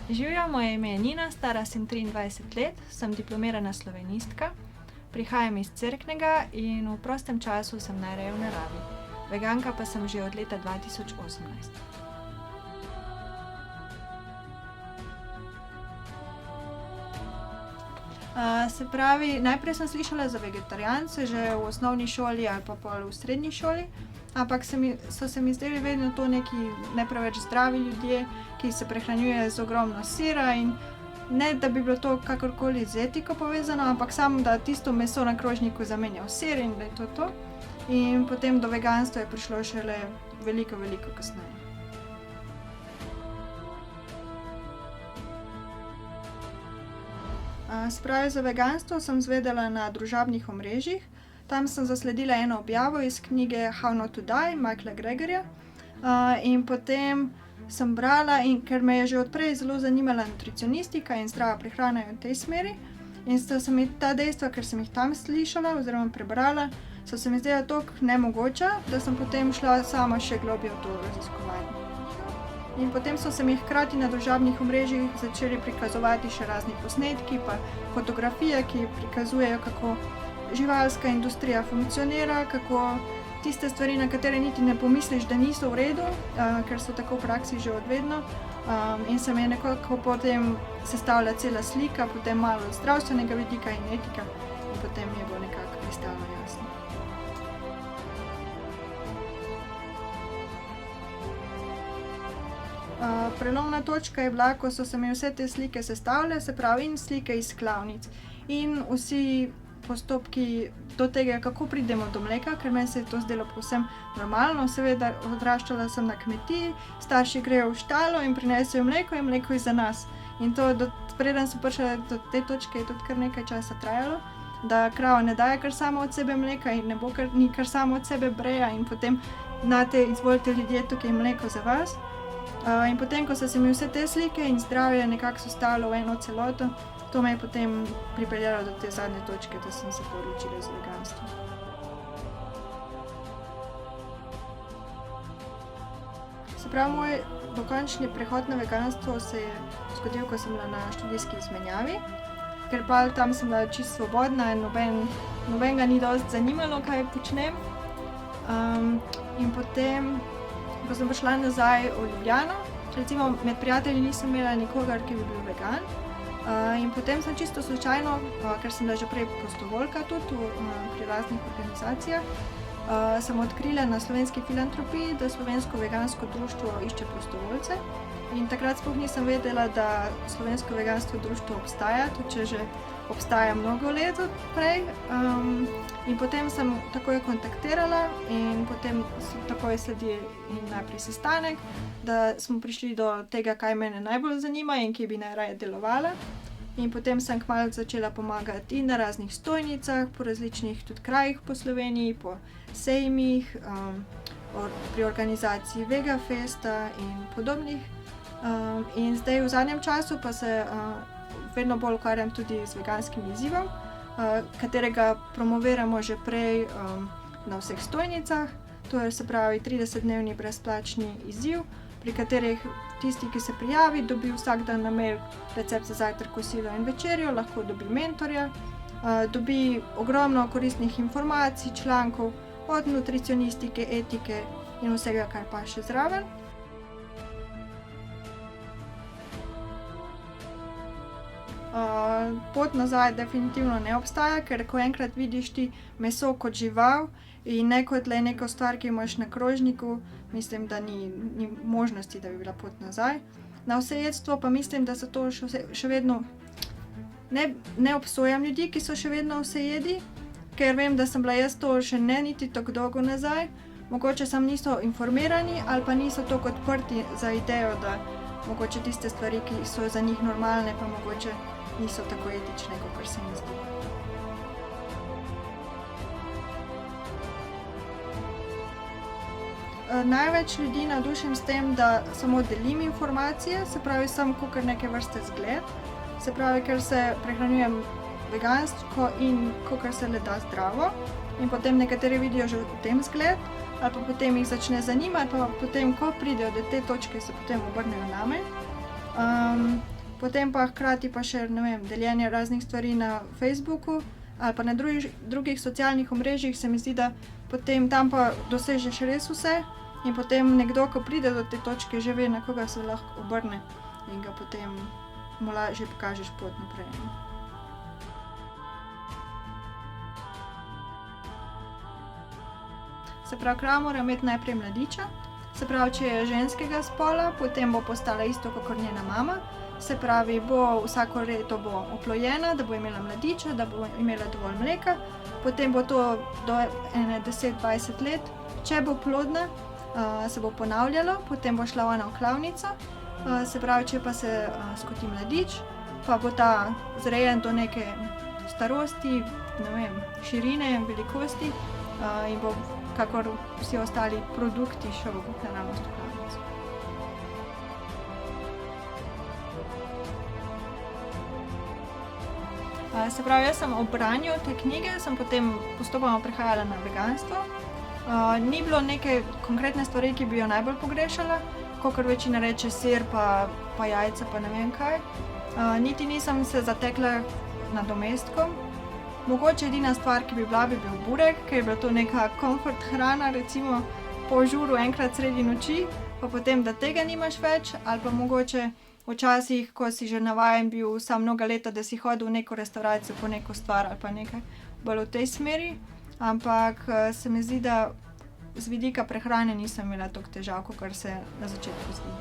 Živjo, moje ime je Nina, stara sem 23 let, sem diplomirana slovenistka, prihajam iz Cerknega in v prostem času sem najraje v naravi. Veganka pa sem že od leta 2018. Se pravi, najprej sem slišala za vegetarijance že v osnovni šoli ali pa pol v srednji šoli, ampak so se mi zdeli vedno to neki ne preveč zdravi ljudje, ki se prehranjujejo z ogromno sira in ne, da bi bilo to kakorkoli z etiko povezano, ampak samo, da tisto meso na krožniku zamenja v sir in da je to to. In potem do veganstva je prišlo šele veliko kasneje. Se pravi, za veganstvo sem izvedela na družabnih omrežjih. Tam sem zasledila eno objavo iz knjige How Not to Die Michaela Gregerja. In potem sem brala, in ker me je že odprej zelo zanimala nutricionistika in zdrava prehrana v tej smeri. In so se mi ta dejstva, ker sem jih tam slišala oziroma prebrala, so se mi zdela toliko nemogoča, da sem potem šla sama še globlje v to raziskovanje. In potem so se mi hkrati na družabnih omrežjih začeli prikazovati še razni posnetki pa fotografije, ki prikazujejo, kako živalska industrija funkcionira, kako tiste stvari, na katere niti ne pomisliš, da niso v redu, ker so tako v praksi že od vedno. In se mi je nekako potem sestavila cela slika, potem malo zdravstvenega vidika in etika in potem mi je bilo nekako kristalno jasno. Prelomna točka je bila, ko so se mi vse te slike sestavile, se pravi in slike iz klavnic in vsi postopki do tega, kako pridemo do mleka, ker meni se je to zdelo povsem normalno. Seveda odraščala sem na kmetiji, starši grejo v štalo in prinesejo mleko in mleko je za nas. In to, preden sem prišla do te točke, je tudi kar nekaj časa trajalo, da krava ne daje kar samo od sebe mleka in ne bo ni kar samo od sebe breja in potem izvolite ljudje, tukaj je mleko za vas. In potem, ko so se mi vse te slike in zdravje nekako sestavilo v eno celoto, to me je potem pripeljalo do te zadnje točke, da sem se odločila za veganstvo. Se pravi, moj dokončni prehod na veganstvo se je zgodil, ko sem bila na študijski izmenjavi, ker pa tam sem bila čisto svobodna in nobenega ni dosti zanimalo, kaj počnem. In potem, ko sem prišla nazaj v Ljubljano, recimo med prijatelji nisem imela nikogar, ki bi bil vegan. In potem sem čisto slučajno, ker sem bila že prej prostovoljka tudi pri raznih organizacijah, sem odkrila na Slovenski filantropiji, da Slovensko vegansko društvo išče prostovoljce. In takrat sploh nisem vedela, da Slovensko vegansko društvo obstaja, tudi če že obstaja mnogo let prej. In potem sem takoj kontaktirala in potem takoj sledi najprej sestanek, da smo prišli do tega, kaj mene najbolj zanima in kje bi najraje delovala. In potem sem kmalu začela pomagati in na raznih stojnicah, po različnih tudi krajih po Sloveniji, po sejmih, pri organizaciji Vegafesta in podobnih. In zdaj v zadnjem času pa se vedno bolj ukvarjam tudi z veganskim izzivom, katerega promoviramo že prej na vseh stojnicah. To je, se pravi, 30-dnevni brezplačni izziv, pri katerih tisti, ki se prijavi, dobi vsak dan na mail recept za zajtrk, kosilo in večerjo, lahko dobi mentorja, dobi ogromno koristnih informacij, člankov od nutricionistike, etike in vsega, kar pa še zraven. Pot nazaj definitivno ne obstaja, ker ko enkrat vidiš ti meso kot žival in ne kot le neko stvar, ki imaš na krožniku, mislim, da ni možnosti, da bi bila pot nazaj. Na vsejedstvo pa mislim, da so to še vedno, ne obsojam ljudi, ki so še vedno vsejedi, ker vem, da sem bila jaz to še ne niti tako dolgo nazaj, mogoče samo niso informirani ali pa niso tako odprti za idejo, da mogoče tiste stvari, ki so za njih normalne, pa mogoče niso tako etične, kakor se mi zdi. Največ ljudi navdušim s tem, da samo delim informacije, se pravi, sem kakor neke vrste zgled, se pravi, ker se prehranjujem vegansko in kakor se le da zdravo. In potem nekateri vidijo že v tem zgled, ali pa potem jih začne zanimati, pa potem, ko pridejo do te točke, se potem obrnejo name. Potem pa hkrati pa še, ne vem, deljenje raznih stvari na Facebooku ali pa na drugih socialnih omrežjih, se mi zdi, da potem tam pa dosežeš res vse in potem nekdo, ko pride do te točke, že ve, na koga se lahko obrne in ga potem mu lažje pokažeš pot naprej. Se pravi, krava mora imeti najprej mladiča, se pravi, če je ženskega spola, potem bo postala isto kakor njena mama, se pravi, bo vsako leto bo oplojena, da bo imela mladiča, da bo imela dovolj mleka, potem bo to do 10-20 let, če bo plodna, se bo ponavljalo, potem bo šla ona v klavnico, se pravi, če pa se skoti mladič, pa bo ta zrejen do neke starosti, ne vem, širine, velikosti in bo kakor vsi ostali produkti šel naravnost v klavnico. Se pravi, jaz sem ob branju te knjige, sem potem postopoma prehajala na veganstvo. Ni bilo neke konkretne stvari, ki bi jo najbolj pogrešala, kakor večina reče sir pa jajca pa ne vem kaj. Niti nisem se zatekla nadomestkom. Mogoče edina stvar, ki bi bil burek, ker je bila to neka komfort hrana, recimo po žuru enkrat sredi noči, pa potem, da tega nimaš več, ali pa mogoče včasih, ko si že navajen bil vsa mnoga leta, da si hodil v neko restavracijo po neko stvar ali pa nekaj bolj v tej smeri, ampak se mi zdi, da z vidika prehrane nisem imela toliko težav, kakor se na začetku zdi.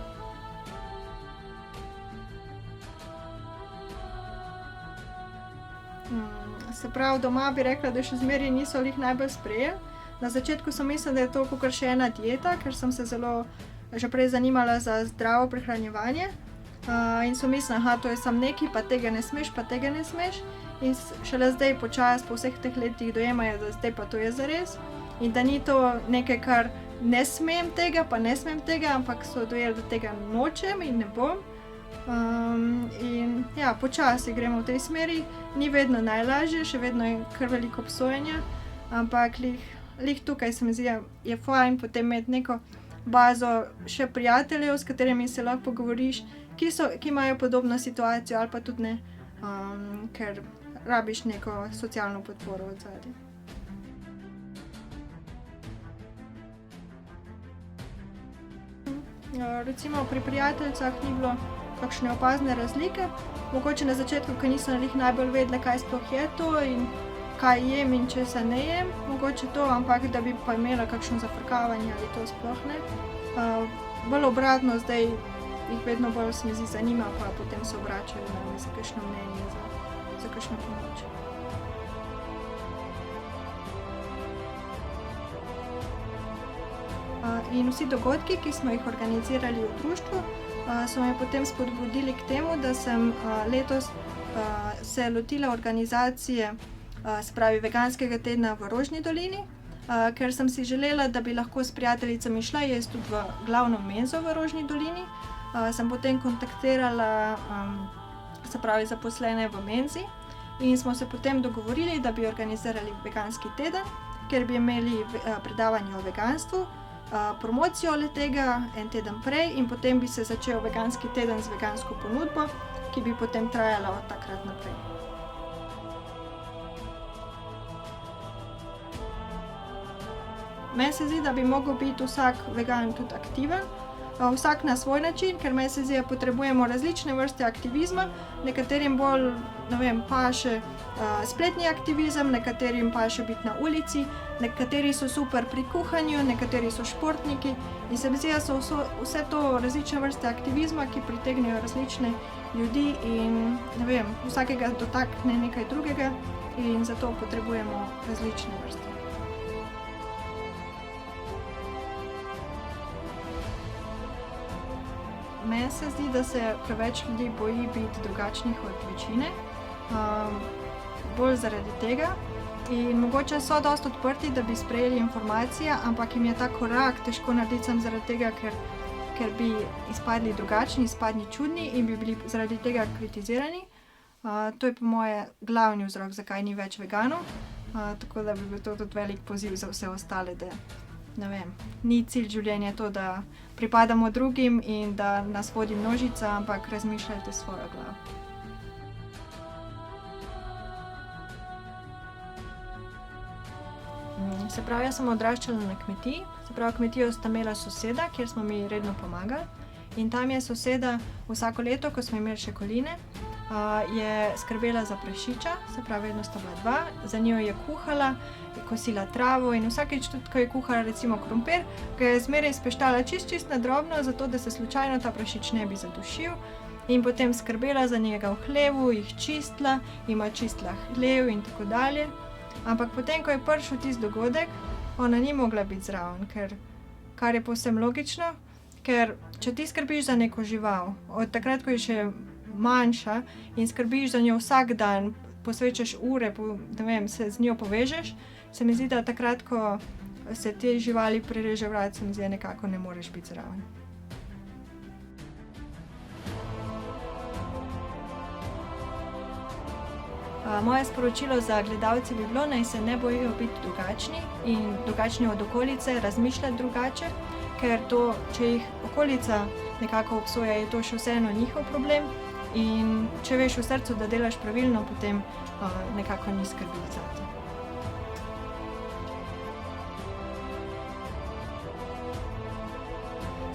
Se pravi, doma bi rekla, da še zmeraj niso glih najbolj sprejeli. Na začetku sem mislila, da je to kakor še ena dieta, ker sem se zelo že prej zanimala za zdravo prehranjevanje. In sem mislila, to je samo nekaj, pa tega ne smeš, pa tega ne smeš. In šele zdaj počasi po vseh teh letih dojemajo, da zdaj pa to je zares. In da ni to nekaj, kar ne smem tega, pa ne smem tega, ampak so dojeli, da tega nočem in ne bom. In ja, počasi gremo v tej smeri, ni vedno najlažje, še vedno je kar veliko obsojenja, ampak lih tukaj se mi zdi, je fajn potem imeti neko bazo še prijateljev, s katerimi se lahko pogovoriš, ki imajo podobno situacijo ali pa tudi ne, ker rabiš neko socialno podporo od zadaj. Recimo pri prijateljicah ni bilo kakšne opazne razlike. Mogoče na začetku, ko nisem glih najbolj vedela, kaj sploh je to in kaj jem in česa ne jem, mogoče to, ampak da bi pa imela kakšno zafrkavanje ali to sploh ne. Bolj obratno, zdaj jih vedno bolj se mi zdi zanima, pa potem se obračajo name za kakšno mnenje, za kakšno pomoč. In vsi dogodki, ki smo jih organizirali v društvu, so me potem spodbudili k temu, da sem letos se lotila organizacije, se pravi veganskega tedna v Rožni dolini, ker sem si želela, da bi lahko s prijateljicami šla jaz tudi v glavno menzo v Rožni dolini. Sem potem kontaktirala, se pravi zaposlene v menzi in smo se potem dogovorili, da bi organizirali veganski teden, kjer bi imeli predavanje o veganstvu, promocijo le-tega en teden prej in potem bi se začel veganski teden z vegansko ponudbo, ki bi potem trajala od takrat naprej. Meni se zdi, da bi mogel biti vsak vegan tudi aktiven, vsak na svoj način, ker meni se zdi, da potrebujemo različne vrste aktivizma, nekaterim bolj, ne vem, paše spletni aktivizem, nekaterim paše biti na ulici, nekateri so super pri kuhanju, nekateri so športniki in se mi zdi, da so vse to različne vrste aktivizma, ki pritegnejo različne ljudi in, ne vem, vsakega dotakne nekaj drugega in zato potrebujemo različne vrste. Meni se zdi, da se preveč ljudi boji biti drugačnih od večine, bolj zaradi tega. In mogoče so dosti odprti, da bi sprejeli informacije, ampak jim je ta korak težko narediti samo zaradi tega, ker bi izpadli drugačni, izpadli čudni in bi bili zaradi tega kritizirani. To je po moje glavni vzrok, zakaj ni več veganov, tako da bi bil to tudi velik poziv za vse ostale, ne vem, ni cilj življenja to, da pripadamo drugim in da nas vodi množica, ampak razmišljajte s svojo glavo. Se pravi, jaz sem odraščala na kmetiji, se pravi, kmetijo sta imela soseda, kjer smo mi redno pomagali. In tam je soseda vsako leto, ko smo imeli še koline, je skrbela za prašiča, se pravi, vedno sta bila dva, za njo je kuhala, je kosila travo in vsakič tudi, ko je kuhala recimo krompir, ga je zmeraj speštala čist na drobno, zato da se slučajno ta prašič ne bi zadušil. In potem skrbela za njega v hlevu, jih čistila, jima čistila hlev in tako dalje. Ampak potem, ko je prišel tisti dogodek, ona ni mogla biti zraven, kar je povsem logično, ker če ti skrbiš za neko žival, od takrat, ko je še manjša in skrbiš za njo vsak dan, posvečaš ure, ne vem, se z njo povežeš, se mi zdi, da takrat, ko se te živali prereže vrat, se mi zdi, nekako ne moreš biti zraven. Moje sporočilo za gledalce bi bilo, naj se ne bojijo biti drugačni in drugačni od okolice, razmišljati drugače, ker to, če jih okolica nekako obsoja, je to še vseeno njihov problem in če veš v srcu, da delaš pravilno, potem nekako ni skrbi zate.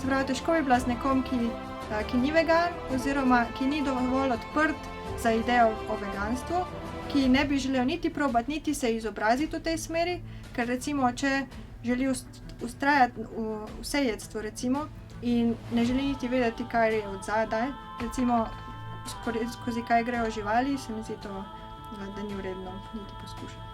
Se pravi, težko bi bila z nekom, ki ni vegan oziroma ki ni dovolj odprt za idejo o veganstvu, ki ne bi želel niti probati, niti se izobraziti v tej smeri, ker recimo, če želi vztrajati v vsejedstvu recimo in ne želi niti vedeti, kaj je od zadaj, recimo skozi kaj grejo živali, se mi zdi to, da ni vredno niti poskušati.